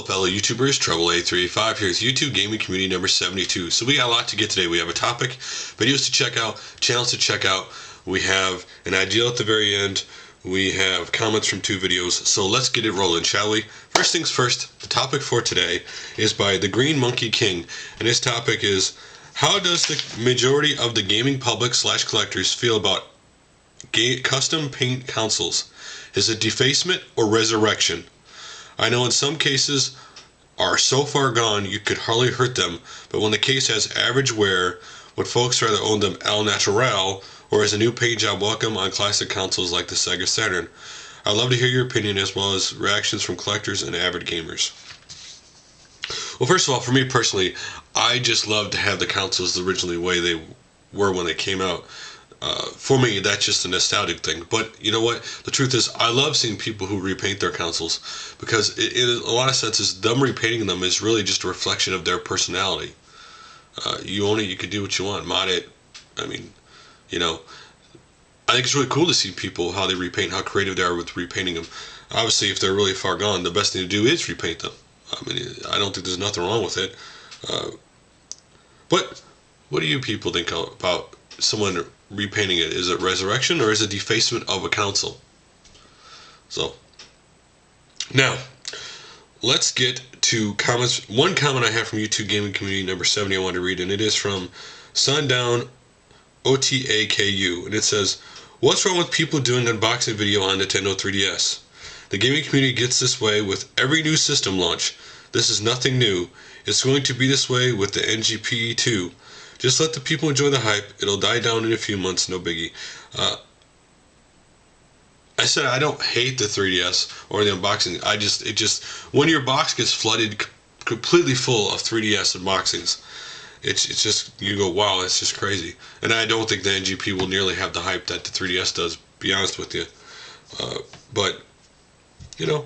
fellow YouTubers, Trouble8385 here with YouTube Gaming Community number 72. So we got a lot to get today. We have a topic, videos to check out, channels to check out. We have an ideal at the very end. We have comments from 2 videos. So let's get it rolling, shall we? First things first, the topic for today is by TheGreenMonkeyKing. And his topic is, how does the majority of the gaming public / collectors feel about custom paint consoles? Is it defacement or resurrection? I know in some cases are so far gone you could hardly hurt them, but when the case has average wear, would folks rather own them al natural or as a new paint job welcome on classic consoles like the Sega Saturn? I'd love to hear your opinion as well as reactions from collectors and avid gamers. Well, first of all, for me personally, I just love to have the consoles originally the way they were when they came out. For me, that's just a nostalgic thing. But you know what? The truth is, I love seeing people who repaint their consoles because in a lot of senses, them repainting them is really just a reflection of their personality. You own it, you can do what you want, mod it. I mean, you know, I think it's really cool to see people, how they repaint, how creative they are with repainting them. Obviously, if they're really far gone, the best thing to do is repaint them. I mean, I don't think there's nothing wrong with it. But what do you people think about someone repainting it? Is it resurrection or is it defacement of a console? So now let's get to comments. One comment I have from YouTube Gaming Community number 70 I want to read, and it is from Sundown OTAKU, and it says, what's wrong with people doing unboxing video on Nintendo 3DS? The gaming community gets this way with every new system launch. This is nothing new. It's going to be this way with the NGP too. Just let the people enjoy the hype. It'll die down in a few months, no biggie. I said I don't hate the 3DS or the unboxing. It just when your box gets flooded completely full of 3DS unboxings, it's just, you go, wow, that's just crazy. And I don't think the NGP will nearly have the hype that the 3DS does, to be honest with you. But you know,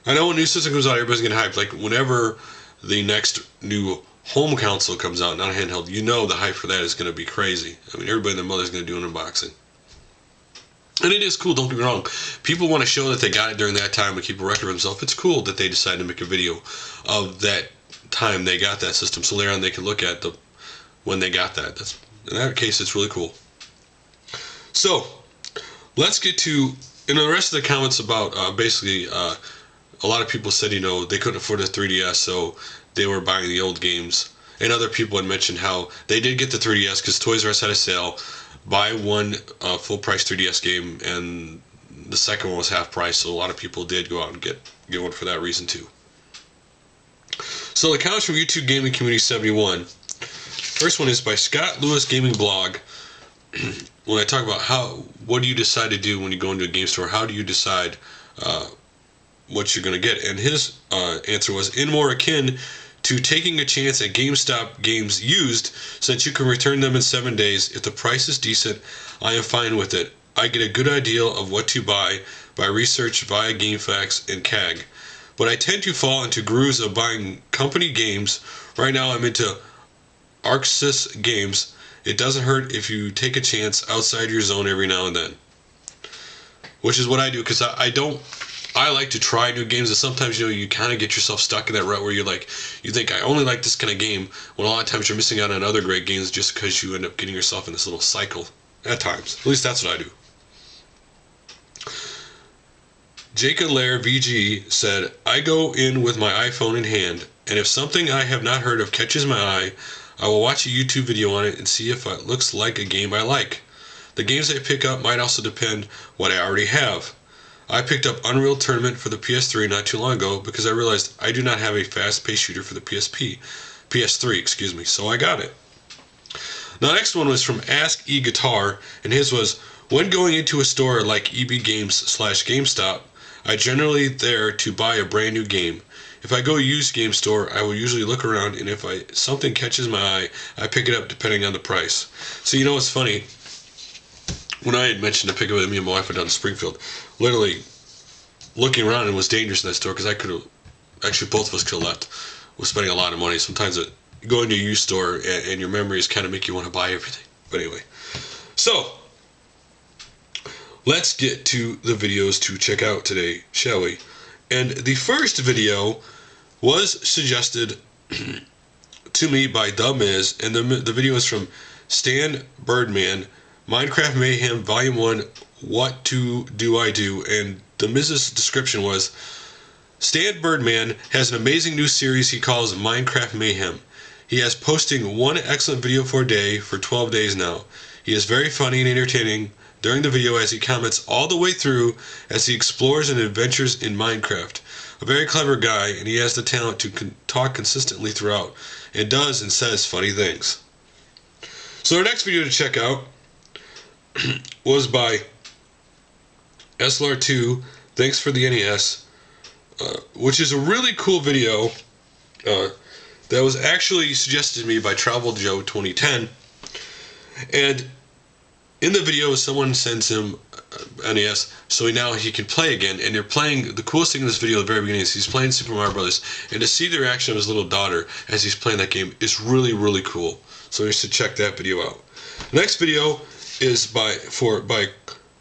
I know when a new system comes out, everybody's getting hyped. Like whenever the next new home console comes out, not a handheld, you know the hype for that is going to be crazy. I mean, everybody and their mother's going to do an unboxing. And it is cool, don't get me wrong. People want to show that they got it during that time and keep a record of themselves. It's cool that they decided to make a video of that time they got that system, so later on they can look at when they got that. In that case, it's really cool. So, let's get to, in the rest of the comments about, basically, a lot of people said, you know, they couldn't afford a 3DS, so they were buying the old games. And other people had mentioned how they did get the 3DS because Toys R Us had a sale. Buy one full price 3DS game, and the second one was half price, so a lot of people did go out and get one for that reason too. So the comments from YouTube Gaming Community 71. First one is by Scott Lewis Gaming Blog. When I talk about what do you decide to do when you go into a game store, how do you decide what you're going to get? And his answer was, in more akin to taking a chance at GameStop games used, since you can return them in 7 days. If the price is decent, I am fine with it. I get a good idea of what to buy by research via GameFAQs and CAG. But I tend to fall into grooves of buying company games. Right now I'm into Arxis games. It doesn't hurt if you take a chance outside your zone every now and then. Which is what I do, because I like to try new games, and sometimes, you know, you kind of get yourself stuck in that rut where you think I only like this kind of game, when a lot of times you're missing out on other great games just because you end up getting yourself in this little cycle at times. At least that's what I do. Jacob Lair VG said, I go in with my iPhone in hand, and if something I have not heard of catches my eye, I will watch a YouTube video on it and see if it looks like a game I like. The games I pick up might also depend what I already have. I picked up Unreal Tournament for the PS3 not too long ago because I realized I do not have a fast-paced shooter for the PS3, so I got it. Now, the next one was from Ask E Guitar, and his was, when going into a store like EB Games / GameStop, I generally there to buy a brand new game. If I go used game store, I will usually look around, and if something catches my eye, I pick it up depending on the price. So you know what's funny? When I had mentioned to pick up me and my wife went down to Springfield, literally looking around, it was dangerous in that store because I could have, actually both of us could have left. We're spending a lot of money. Sometimes you go into a used store and your memories kind of make you want to buy everything. But anyway, so let's get to the videos to check out today, shall we? And the first video was suggested to me by The Miz, and the video is from Stanburdman, Minecraft Mayhem Volume 1, What Do I Do? And The Miz's description was, Stanburdman has an amazing new series he calls Minecraft Mayhem. He has posting one excellent video for a day for 12 days now. He is very funny and entertaining during the video as he comments all the way through as he explores and adventures in Minecraft. A very clever guy, and he has the talent to talk consistently throughout, and does and says funny things. So our next video to check out was by Asalieri2 Thanks for the NES, which is a really cool video that was actually suggested to me by Travel Joe 2010. And in the video, someone sends him NES, so now he can play again. And they're playing, the coolest thing in this video at the very beginning is he's playing Super Mario Brothers, and to see the reaction of his little daughter as he's playing that game is really, really cool. So you should check that video out. The next video is by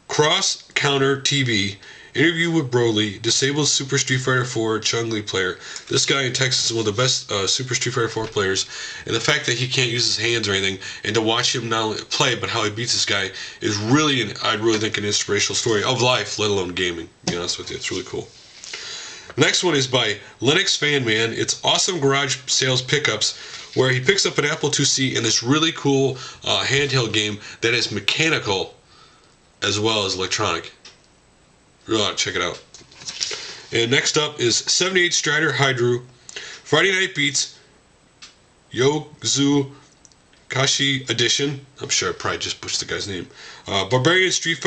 CrosscounterTV. Interview with Broly, disabled Super Street Fighter 4 Chun-Li player. This guy in Texas is one of the best Super Street Fighter 4 players, and the fact that he can't use his hands or anything, and to watch him not only play but how he beats this guy is really, I really think, an inspirational story of life, let alone gaming. To be honest with you, it's really cool. The next one is by Linuxfanman. It's awesome garage sales pickups, where he picks up an Apple IIc in this really cool handheld game that is mechanical as well as electronic. Really ought to check it out. And next up is 78 Strider Hydro, Friday Night Beats, Yozo Kashi Edition. I'm sure I probably just butchered the guy's name. Barbarian Streets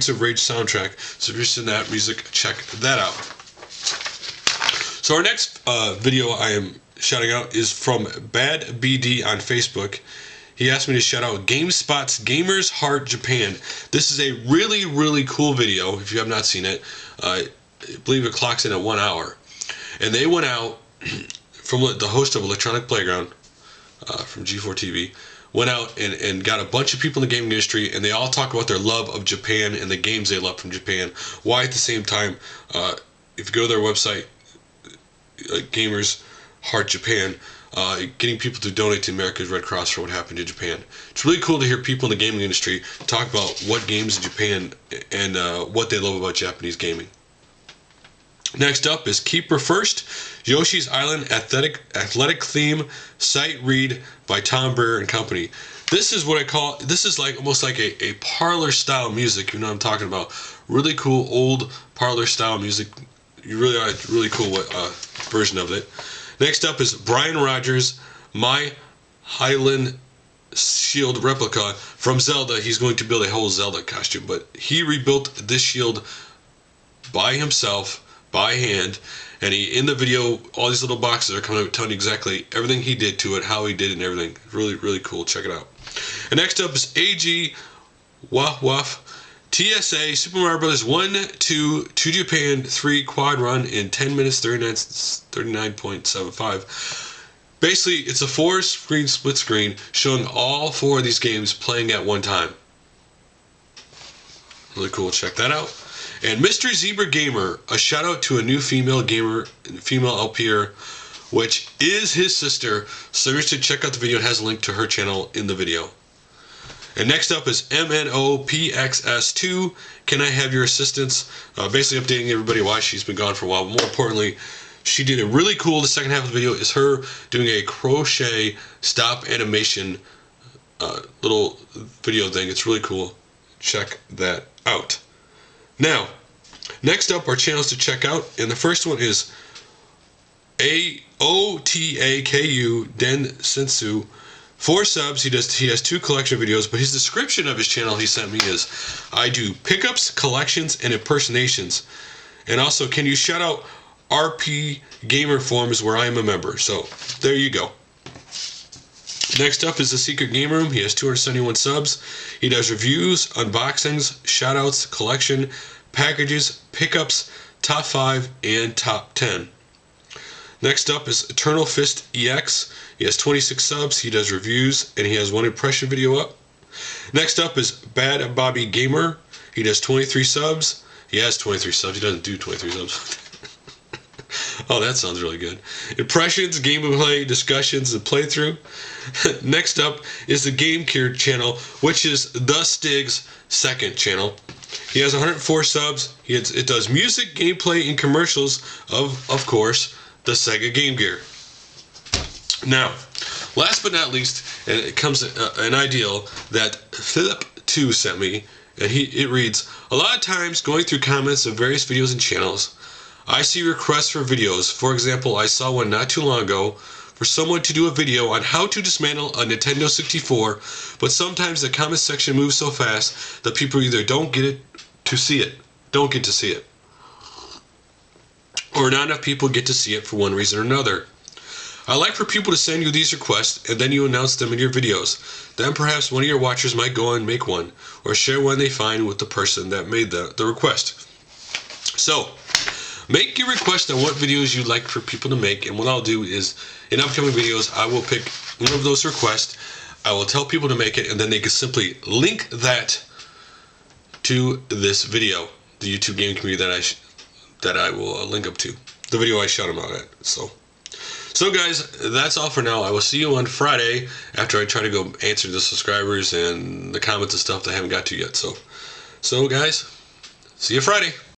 of Rage soundtrack. So if you're interested in that music, check that out. So our next video I am shouting out is from Bad BD on Facebook. He asked me to shout out Gamespot's Gamers Heart Japan. This is a really, really cool video. If you have not seen it, I believe it clocks in at 1 hour. And they went out from the host of Electronic Playground from G4 TV, went out and got a bunch of people in the gaming industry, and they all talk about their love of Japan and the games they love from Japan. Why at the same time, if you go to their website, Gamers Heart Japan, getting people to donate to America's Red Cross for what happened in Japan. It's really cool to hear people in the gaming industry talk about what games in Japan and what they love about Japanese gaming. Next up is Keeper First, Yoshi's Island Athletic Theme Site Read by Tom Brier and Company. This is what I call, this is like almost like a parlor style music, you know what I'm talking about. Really cool old parlor style music. You really are really cool version of it. Next up is Bryanrogers, My Hylian Shield Replica from Zelda. He's going to build a whole Zelda costume, but he rebuilt this shield by himself, by hand, and in the video, all these little boxes are coming out telling you exactly everything he did to it, how he did it, and everything. Really, really cool. Check it out. And next up is Agwawaf, TSA Super Mario Brothers 1, 2, to Japan 3 quad run in 10 minutes 39.75. Basically, it's a 4-screen split screen showing all 4 of these games playing at one time. Really cool. Check that out. And MrZebraGamer, a shout out to a new female gamer, female LPer, which is his sister. So you should check out the video. It has a link to her channel in the video. And next up is Mnopxs2 Can I Have Your Assistance? Basically updating everybody why she's been gone for a while. But more importantly, she did it really cool. The second half of the video is her doing a crochet stop animation little video thing. It's really cool. Check that out. Now, next up are channels to check out. And the first one is Otaku Den Sensu. 4 subs. He has 2 collection videos, but his description of his channel he sent me is, I do pickups, collections, and impersonations. And also, can you shout out RP Gamer Forums where I am a member? So, there you go. Next up is the Secret Game Room. He has 271 subs. He does reviews, unboxings, shoutouts, collection, packages, pickups, top 5, and top 10. Next up is Eternal Fist EX. He has 26 subs. He does reviews, and he has 1 impression video up. Next up is Bad Bobby Gamer. He does 23 subs. He has 23 subs. He doesn't do 23 subs. Oh, that sounds really good. Impressions, gameplay, discussions, and playthrough. Next up is the GameCare channel, which is the Stig's second channel. He has 104 subs. It does music, gameplay, and commercials of course, the Sega Game Gear. Now, last but not least, and it comes an ideal that Philip2 sent me, and it reads, a lot of times going through comments of various videos and channels, I see requests for videos. For example, I saw one not too long ago for someone to do a video on how to dismantle a Nintendo 64, but sometimes the comment section moves so fast that people either don't get to see it, or not enough people get to see it for one reason or another. I like for people to send you these requests, and then you announce them in your videos. Then perhaps one of your watchers might go and make one, or share one they find with the person that made the request. So, make your request on what videos you'd like for people to make, and what I'll do is, in upcoming videos, I will pick one of those requests, I will tell people to make it, and then they can simply link that to this video, the YouTube gaming community that I will link up to, the video I shout them out at. So guys, that's all for now. I will see you on Friday after I try to go answer the subscribers and the comments and stuff that I haven't got to yet. So guys, see you Friday.